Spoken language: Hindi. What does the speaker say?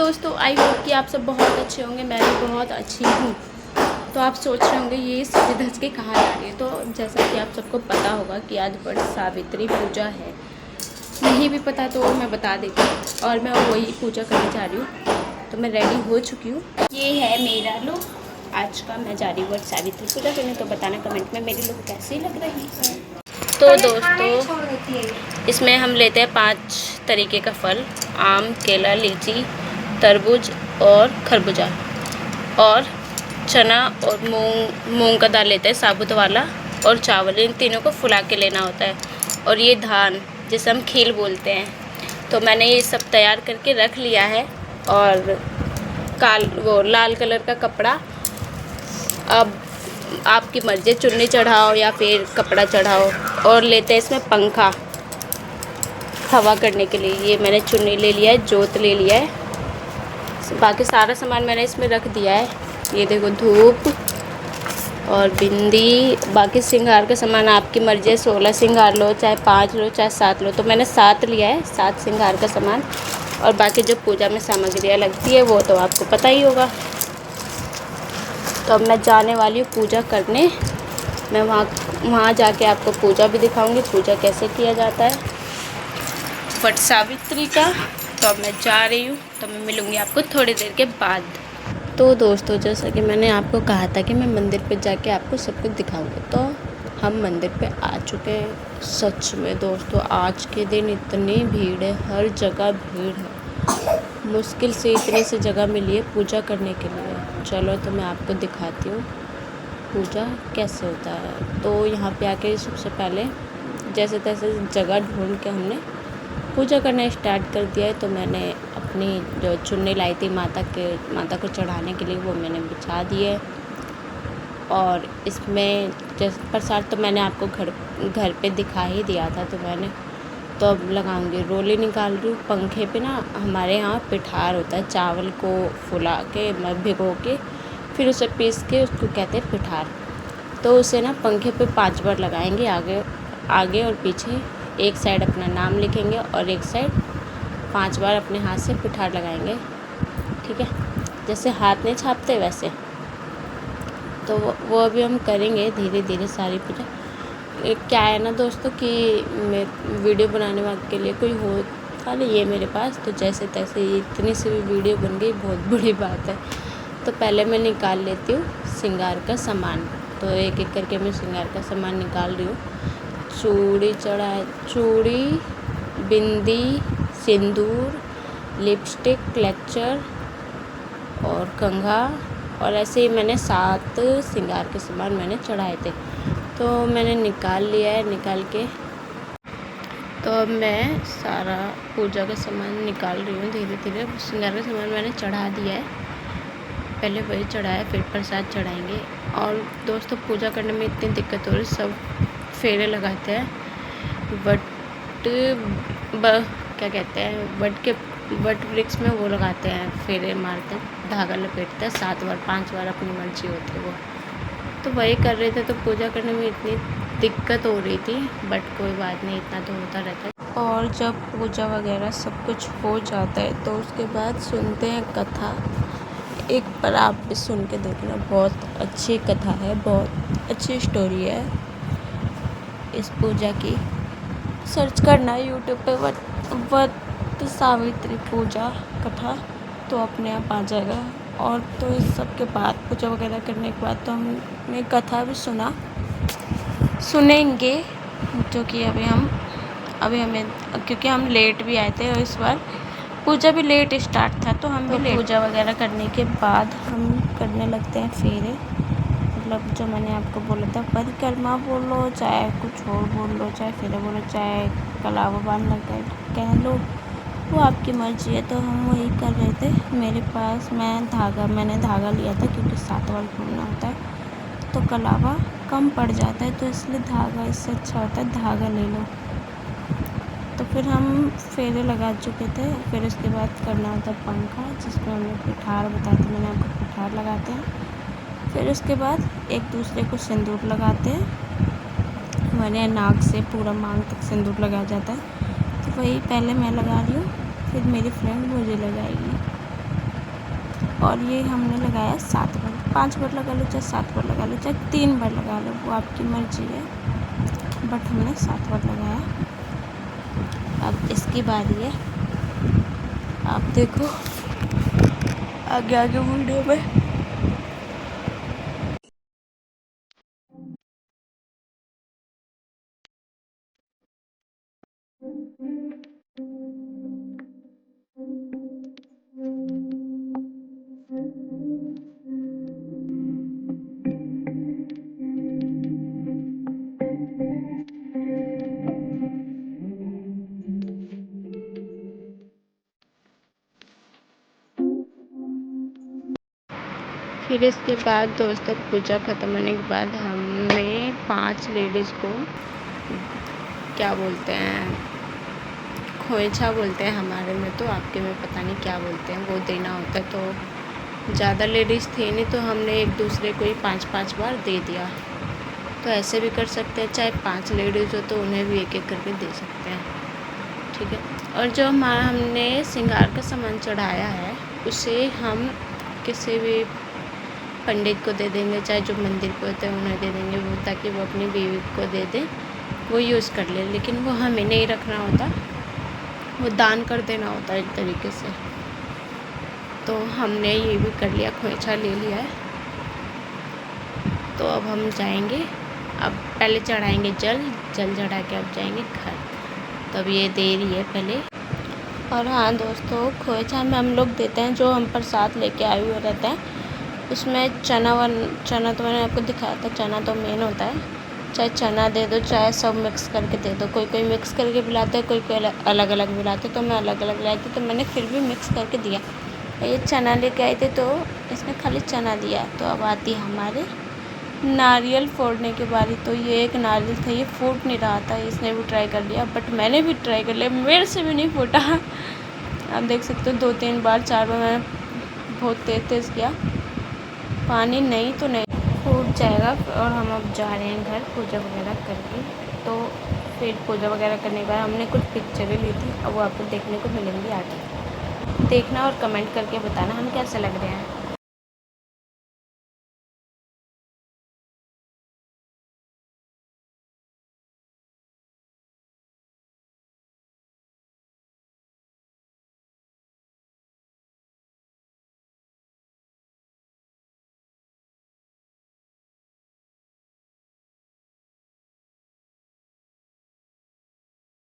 दोस्तों, आई होप कि आप सब बहुत अच्छे होंगे। मैं भी बहुत अच्छी हूँ। तो आप सोच रहे होंगे ये सज धज के कहाँ जा रही है। तो जैसा कि आप सबको पता होगा कि आज वट सावित्री पूजा है। नहीं भी पता तो मैं बता देती हूँ, और मैं वही पूजा करने जा रही हूँ। तो मैं रेडी हो चुकी हूँ। ये है मेरा लुक आज का। मैं जा रही हूँ वट सावित्री पूजा करने। तो बताना कमेंट में मेरी लुक कैसी लग रही है। तो दोस्तों, इसमें हम लेते हैं 5 तरीके का फल: आम, केला, लीची, तरबूज और खरबूजा, और चना और मूंग का दाल लेते हैं साबुत वाला, और चावल। इन तीनों को फुला के लेना होता है। और ये धान जिसे हम खील बोलते हैं। तो मैंने ये सब तैयार करके रख लिया है। और लाल कलर का कपड़ा, अब आपकी मर्जी, चुन्नी चढ़ाओ या फिर कपड़ा चढ़ाओ। और लेते हैं इसमें पंखा हवा करने के लिए। ये मैंने चुन्नी ले लिया है, जोत ले लिया है। बाकी सारा सामान मैंने इसमें रख दिया है। ये देखो, धूप और बिंदी। बाकी श्रृंगार का सामान आपकी मर्जी है, 16 श्रृंगार लो, चाहे 5 लो, चाहे 7 लो। तो मैंने 7 लिया है, 7 श्रृंगार का सामान। और बाकी जो पूजा में सामग्रियाँ लगती है वो तो आपको पता ही होगा। तो अब मैं जाने वाली हूँ पूजा करने। मैं वहाँ जाके आपको पूजा भी दिखाऊंगी, पूजा कैसे किया जाता है वट सावित्री का। तो अब मैं जा रही हूँ। तो मैं मिलूँगी आपको थोड़ी देर के बाद। तो दोस्तों, जैसा कि मैंने आपको कहा था कि मैं मंदिर पे जाके आपको सब कुछ दिखाऊंगी, तो हम मंदिर पे आ चुके हैं। सच में दोस्तों, आज के दिन इतनी भीड़ है, हर जगह भीड़ है। मुश्किल से इतनी सी जगह मिली है पूजा करने के लिए। चलो तो मैं आपको दिखाती हूँ पूजा कैसे होता है। तो यहाँ पे आके सबसे पहले जैसे तैसे जगह ढूंढ के हमने पूजा करना स्टार्ट कर दिया है। तो मैंने अपनी जो चुन्नी लाई थी माता को चढ़ाने के लिए, वो मैंने बिछा दी है। और इसमें जैसे प्रसाद तो मैंने आपको घर पे दिखा ही दिया था। तो अब लगाऊंगी। रोली निकाल रही हूँ। पंखे पे ना हमारे यहाँ पिठार होता है, चावल को फुला के भिगो के फिर उसे पीस के उसको कहते हैं पिठार। तो उसे ना पंखे पे 5 बार लगाएंगे, आगे और पीछे। एक साइड अपना नाम लिखेंगे और एक साइड 5 बार अपने हाथ से पिठार लगाएंगे। ठीक है, जैसे हाथ नहीं छापते वैसे। तो वो अभी हम करेंगे धीरे धीरे सारी पूजा। क्या है ना दोस्तों कि मैं वीडियो बनाने वाले के लिए कोई होता नहीं है मेरे पास। तो जैसे तैसे इतनी सी भी वीडियो बन गई, बहुत बड़ी बात है। तो पहले मैं निकाल लेती हूँ श्रृंगार का सामान। तो एक एक करके मैं श्रृंगार का सामान निकाल रही हूँ। चूड़ी, बिंदी, सिंदूर, लिपस्टिक, क्लचर और कंघा। और ऐसे ही मैंने 7 श्रृंगार के सामान मैंने चढ़ाए थे। तो मैंने निकाल लिया है। निकाल के तो अब मैं सारा पूजा का सामान निकाल रही हूँ धीरे धीरे। श्रृंगार का सामान मैंने चढ़ा दिया है, पहले वही चढ़ाया, फिर प्रसाद चढ़ाएंगे। और दोस्तों, पूजा करने में इतनी दिक्कत हो रही, सब फेरे लगाते हैं। क्या कहते हैं, वट वृक्ष में वो लगाते हैं, फेरे मारते हैं, धागा लपेटते हैं 7 बार 5 बार, अपनी मर्जी होती है वो। तो वही कर रहे थे। तो पूजा करने में इतनी दिक्कत हो रही थी, बट कोई बात नहीं, इतना तो होता रहता है। और जब पूजा वगैरह सब कुछ हो जाता है तो उसके बाद सुनते हैं कथा। एक बार आप भी सुन के देखना, बहुत अच्छी कथा है, बहुत अच्छी स्टोरी है इस पूजा की। सर्च करना यूट्यूब पे वट सावित्री पूजा कथा, तो अपने आप आ जाएगा। और तो इस सब के बाद पूजा वगैरह करने के बाद तो हमने कथा भी सुनेंगे। जो कि अभी हमें क्योंकि हम लेट भी आए थे और इस बार पूजा भी लेट स्टार्ट था, तो हम भी लेट। पूजा वगैरह करने के बाद हम करने लगते हैं फेरे। मतलब जो मैंने आपको बोला था, परिक्रमा बोलो, चाहे कुछ और बोल लो, चाहे फेरे बोलो, चाहे कलावा बांधना कह लो, वो आपकी मर्जी है। तो हम वही कर रहे थे। मेरे पास मैंने धागा लिया था, क्योंकि 7 बार घूमना होता है तो कलावा कम पड़ जाता है, तो इसलिए धागा, इससे अच्छा होता है धागा ले लो। तो फिर हम फेरे लगा चुके थे। फिर उसके बाद करना होता है पंखा, जिसमें हमने पिठार बताया था, मैंने आपको पिठार लगाते हैं। फिर उसके बाद एक दूसरे को सिंदूर लगाते हैं। हमारे यहाँ नाक से पूरा मांग तक सिंदूर लगाया जाता है। तो वही पहले मैं लगा रही हूँ, फिर मेरी फ्रेंड मुझे लगाएगी। और ये हमने लगाया 7 बार, 5 बार लगा लो चाहे 7 बार लगा लो चाहे 3 बार लगा लो, वो आपकी मर्जी है, बट हमने 7 बार लगाया। अब इसकी बारी है, आप देखो आगे आगे वीडियो में। फिर इसके बाद दोस्तों पूजा ख़त्म होने के बाद हमने 5 लेडीज़ को क्या बोलते हैं, खोइछा बोलते हैं हमारे में, तो आपके में पता नहीं क्या बोलते हैं, वो देना होता है। तो ज़्यादा लेडीज़ थी नहीं तो हमने एक दूसरे को ही 5-5 बार दे दिया। तो ऐसे भी कर सकते हैं, चाहे 5 लेडीज़ हो तो उन्हें भी एक एक करके दे सकते हैं, ठीक है। और जो हमने श्रृंगार का सामान चढ़ाया है उसे हम किसी भी पंडित को दे देंगे, चाहे जो मंदिर पे होते हैं उन्हें दे देंगे, वो ताकि वो अपनी बीवी को दे दें, वो यूज़ कर ले। लेकिन वो हमें नहीं रखना होता, वो दान कर देना होता है एक तरीके से। तो हमने ये भी कर लिया, खोइछा ले लिया है। तो अब हम जाएंगे, अब पहले चढ़ाएंगे जल चढ़ा के अब जाएंगे घर। तो अब ये दे रही है पहले। और हाँ दोस्तों, खोइछा में हम लोग देते हैं जो हम प्रसाद लेके आए हुए रहते हैं, उसमें चना तो मैंने आपको दिखाया था, चना तो मेन होता है। चाहे चना दे दो चाहे सब मिक्स करके दे दो, कोई मिक्स करके पिलाते हैं, कोई अलग अलग पिलाते, तो मैं अलग अलग लाई थी तो मैंने फिर भी मिक्स करके दिया। ये चना लेके आए थे तो इसने खाली चना दिया। तो अब आती है हमारे नारियल फोड़ने की बारी। तो ये एक नारियल था, ये फूट नहीं रहा था, इसने भी ट्राई कर लिया, बट मैंने भी ट्राई कर लिया, मेरे से भी नहीं फूटा। आप देख सकते हो 2-3 बार 4 बार मैंने बहुत तेज़ किया, पानी नहीं तो नहीं फूट जाएगा। और हम अब जा रहे हैं घर पूजा वगैरह करके। तो फिर पूजा वगैरह करने के बाद हमने कुछ पिक्चरें ली थी, अब वो आपको देखने को मिलेंगी आगे। देखना और कमेंट करके बताना हम कैसे लग रहे हैं।